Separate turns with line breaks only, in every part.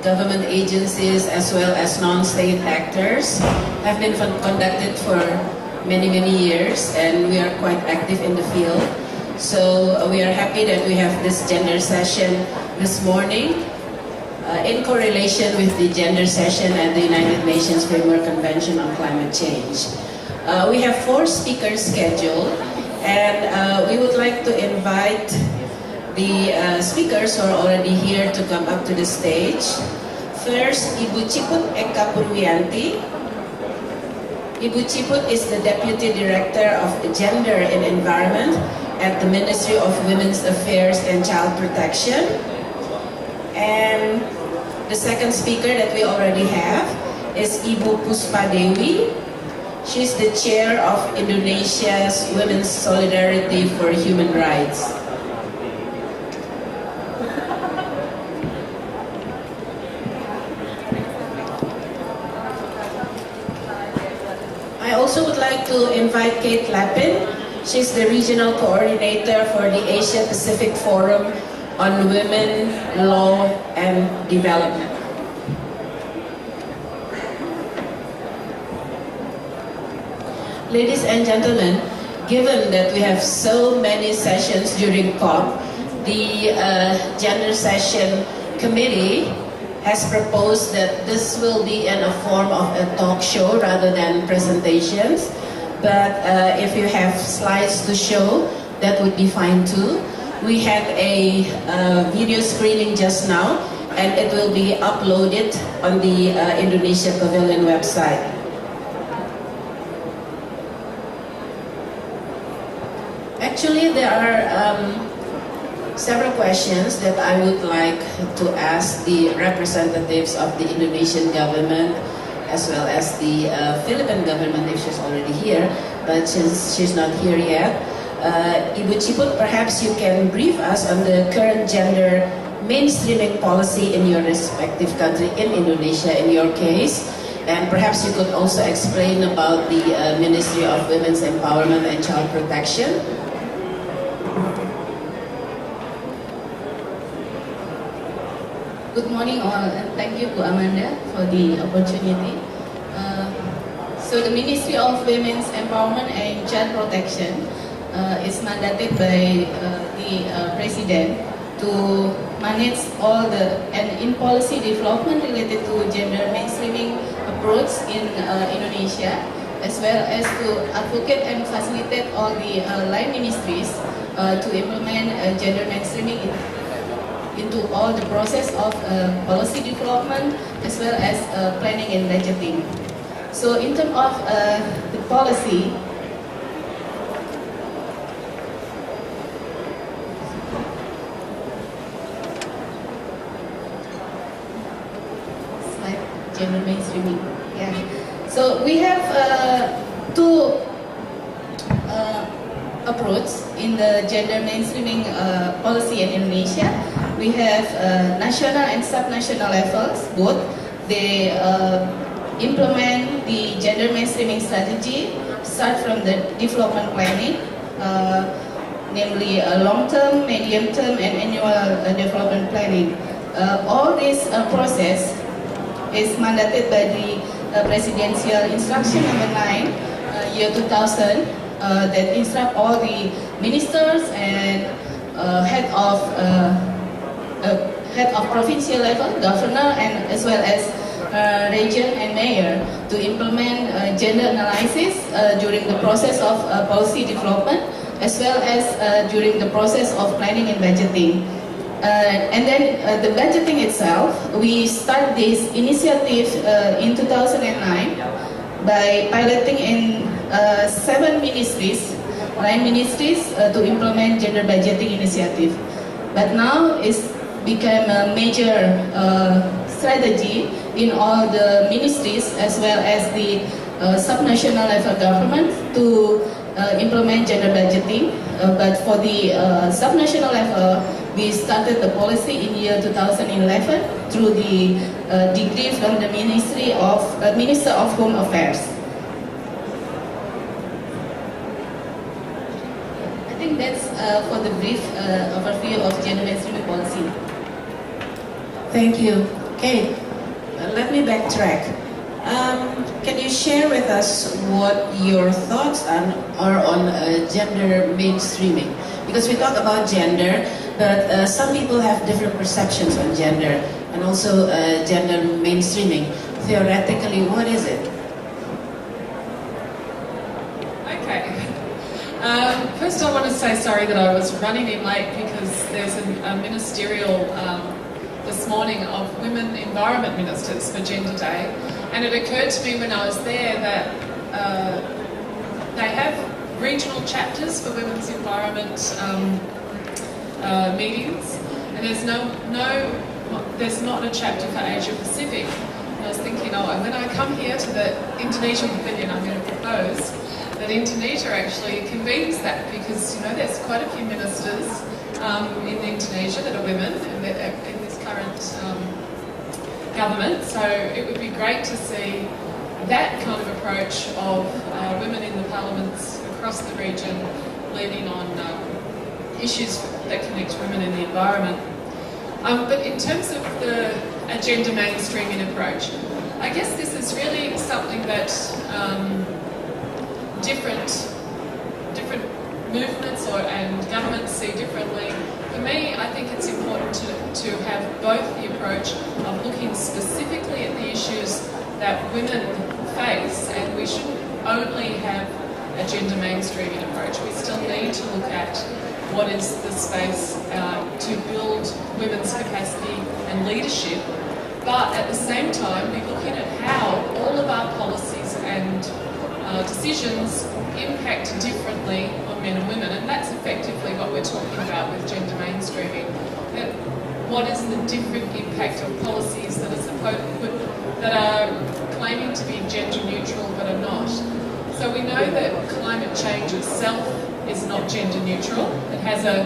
government agencies as well as non-state actors have been conducted for many years, and we are quite active in the field. So we are happy that we have this gender session this morning in correlation with the gender session at the United Nations Framework Convention on Climate Change. We have 4 speakers scheduled, and we would like to invite the speakers who are already here to come up to the stage. First, Ibu Ciput Eka Purwiyanti. Ibu Ciput is the Deputy Director of Gender and Environment at the Ministry of Women's Affairs and Child Protection. And the second speaker that we already have is Ibu Puspa Dewi. She's the chair of Indonesia's Women's Solidarity for Human Rights. I also would like to invite Kate Lappin. She's the regional coordinator for the Asia Pacific Forum on Women, Law, and Development. Ladies and gentlemen, given that we have so many sessions during COP, the Gender Session Committee has proposed that this will be in a form of a talk show rather than presentations. But if you have slides to show, that would be fine too. We had a video screening just now, and it will be uploaded on the Indonesia Pavilion website. Actually, there are several questions that I would like to ask the representatives of the Indonesian government as well as the Philippine government if she's already here, but since she's not here yet, Ibu Ciput, perhaps you can brief us on the current gender mainstreaming policy in your respective country, in Indonesia in your case, and perhaps you could also explain about the Ministry of Women's Empowerment and Child Protection.
Good morning all, and thank you to Amanda for the opportunity. So the Ministry of Women's Empowerment and Child Protection is mandated by the President to manage all the, and in policy development related to gender mainstreaming approach in Indonesia, as well as to advocate and facilitate all the line ministries to implement gender mainstreaming into all the process of policy development as well as planning and budgeting. So in terms of the policy, slide gender mainstreaming. Yeah. So we have 2 approaches in the gender mainstreaming policy in Indonesia. We have national and subnational levels, both. They implement the gender mainstreaming strategy, start from the development planning, namely long-term, medium-term, and annual development planning. All this process is mandated by the Presidential Instruction number 9, year 2000, that instruct all the ministers and head of provincial level, governor, and as well as region and mayor to implement gender analysis during the process of policy development, as well as during the process of planning and budgeting. And then the budgeting itself, we start this initiative in 2009 by piloting in 7 ministries, 9 ministries to implement gender budgeting initiative. But now it's become a major strategy in all the ministries as well as the subnational level government to implement gender budgeting. But for the subnational level, we started the policy in year 2011 through the decree from the Minister of Home Affairs. I think that's for the brief overview of gender mainstreaming policy.
Thank you. Okay, let me backtrack. Can you share with us what your thoughts are on gender mainstreaming? Because we talk about gender, but some people have different perceptions on gender, and also gender mainstreaming. Theoretically, what is it?
Okay. First I want to say sorry that I was running in late because there's a ministerial this morning of women environment ministers for Gender Day, and it occurred to me when I was there that they have regional chapters for women's environment meetings, and there's there's not a chapter for Asia Pacific. And I was thinking, oh, and when I come here to the Indonesian Pavilion, I'm going to propose that Indonesia actually convenes that, because there's quite a few ministers in Indonesia that are women in this current government. So it would be great to see that kind of approach of women in the parliaments across the region leading on issues that connect women in the environment. But in terms of the agenda mainstreaming approach, I guess this is really something that different movements and governments see differently. For me, I think it's important to have both the approach of looking specifically at the issues that women face, and we shouldn't only have a gender mainstreaming approach. We still need to look at what is the space to build women's capacity and leadership, but at the same time be looking at how all of our policies and decisions impact differently on men and women, and that's effectively what we're talking about with gender mainstreaming. What is the different impact of policies that are claiming to be gender neutral but are not? So we know that climate change itself is not gender neutral. It has a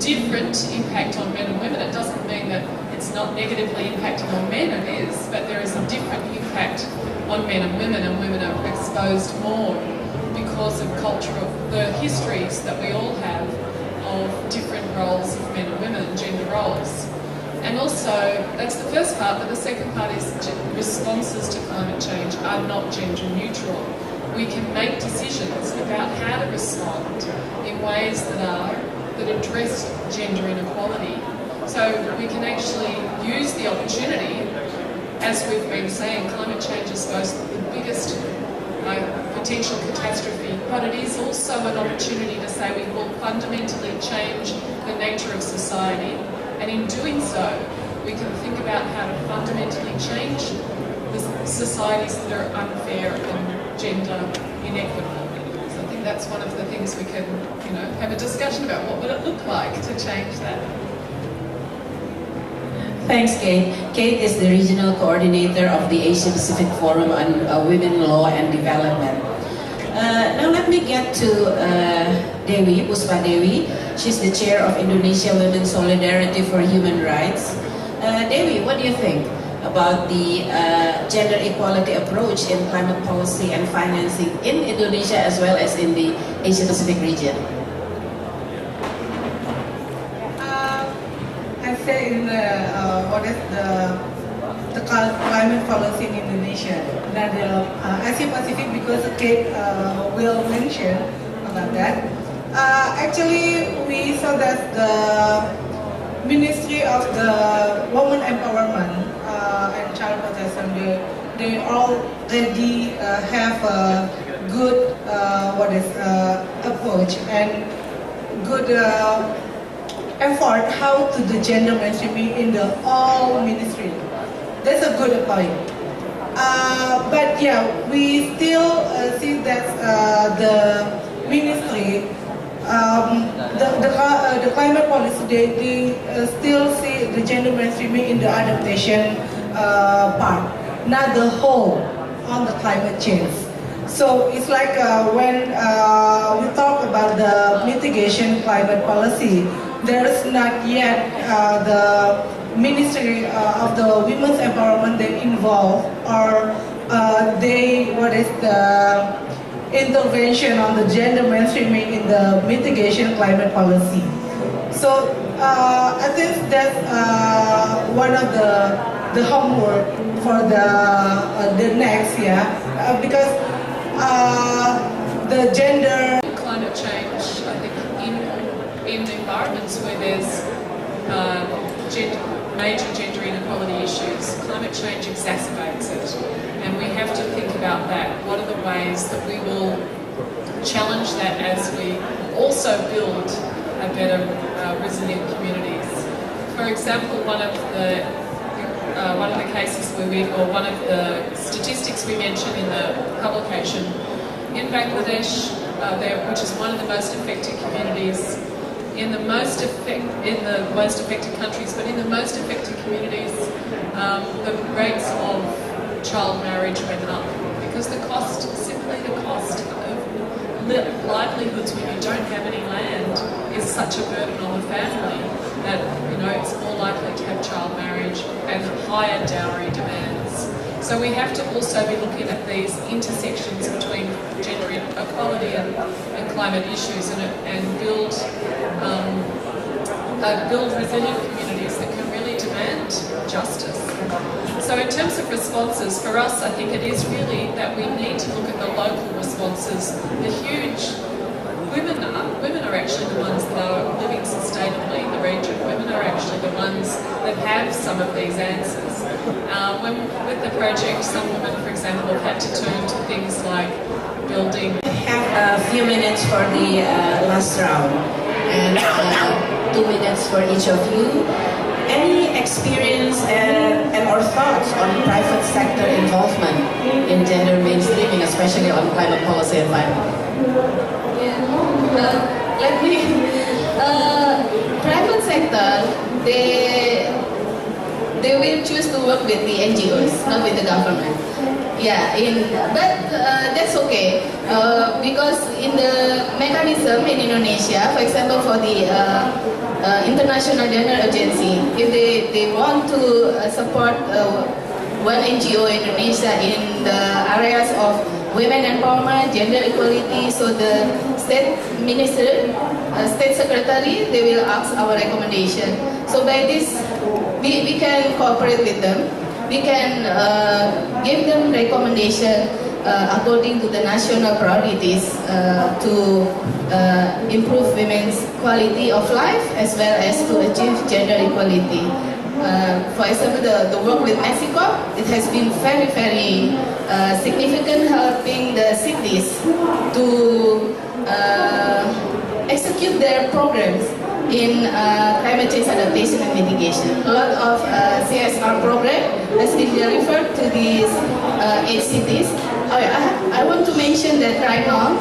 different impact on men and women. It doesn't mean that it's not negatively impacting on men, it is, but there is a different impact on men and women are exposed more because of the histories that we all have of different roles of men and women, gender roles. And also, that's the first part, but the second part is responses to climate change are not gender neutral. We can make decisions about how to respond in ways that address gender inequality. So we can actually use the opportunity, as we've been saying, climate change is both the biggest potential catastrophe, but it is also an opportunity to say we will fundamentally change the nature of society, and in doing so we can think about how to fundamentally change the societies that are unfair and gender inequitable. So I think that's one of the things we can have a discussion about. What would it look like to change that?
Thanks, Kate. Kate is the Regional Coordinator of the Asia Pacific Forum on Women, Law and Development. Now let me get to Dewi, Puspa Dewi. She's the Chair of Indonesia Women's Solidarity for Human Rights. Dewi, what do you think about the gender equality approach in climate policy and financing in Indonesia as well as in the Asia Pacific region?
I say in what is the climate policy in Indonesia, that Asia Pacific, because Kate will mention about that. Actually, we saw that the Ministry of the Women Empowerment and Child Protection, they already have a good approach and good effort how to do gender mainstreaming in the all ministry. That's a good point. But yeah, we still see that the ministry, the climate policy, they still see the gender mainstreaming in the adaptation part, not the whole on the climate change. So it's like when we talk about the mitigation climate policy, there's not yet the Ministry of the Women's Empowerment they involved, or what is the intervention on the gender mainstreaming in the mitigation climate policy. So I think that's one of the the homework for the next year, because the gender.
Climate change, I think, in environments where there's major gender inequality issues, climate change exacerbates it. And we have to think about that. What are the ways that we will challenge that as we also build a better, resilient communities? For example, one of the cases where one of the statistics we mentioned in the publication, in Bangladesh, which is one of the most affected communities, in the most affected countries, but in the most affected communities, the rates of child marriage went up because the cost of livelihoods when you don't have any land is such a burden on the family that it's more likely to have child marriage and higher dowry demands. So we have to also be looking at these intersections between gender inequality and climate issues and build resilient communities that can really demand justice. So in terms of responses, for us, I think it is really that we need to look at the local responses. Women are actually the ones that are living sustainably in the region. Women are actually the ones that have some of these answers. With the project, some women, for example, have had to turn to things like building.
We have a few minutes for the last round, and 2 minutes for each of you. Any experience and or thoughts on private sector involvement in gender mainstreaming, especially on climate policy and environment?
Private sector, they will choose to work with the NGOs, not with the government. Yeah, but that's okay, because in the mechanism in Indonesia, for example, for the International Gender Agency, if they want to support one NGO in Indonesia in the areas of women empowerment, gender equality, so the state minister, state secretary, they will ask our recommendation. So by this, we can cooperate with them. We can give them recommendation according to the national priorities to improve women's quality of life as well as to achieve gender equality. For example, the work with Mexico, it has been very, very significant, helping the cities to execute their programs in climate change adaptation and mitigation. A lot of CSR program has been delivered to these 8 cities. I want to mention that right now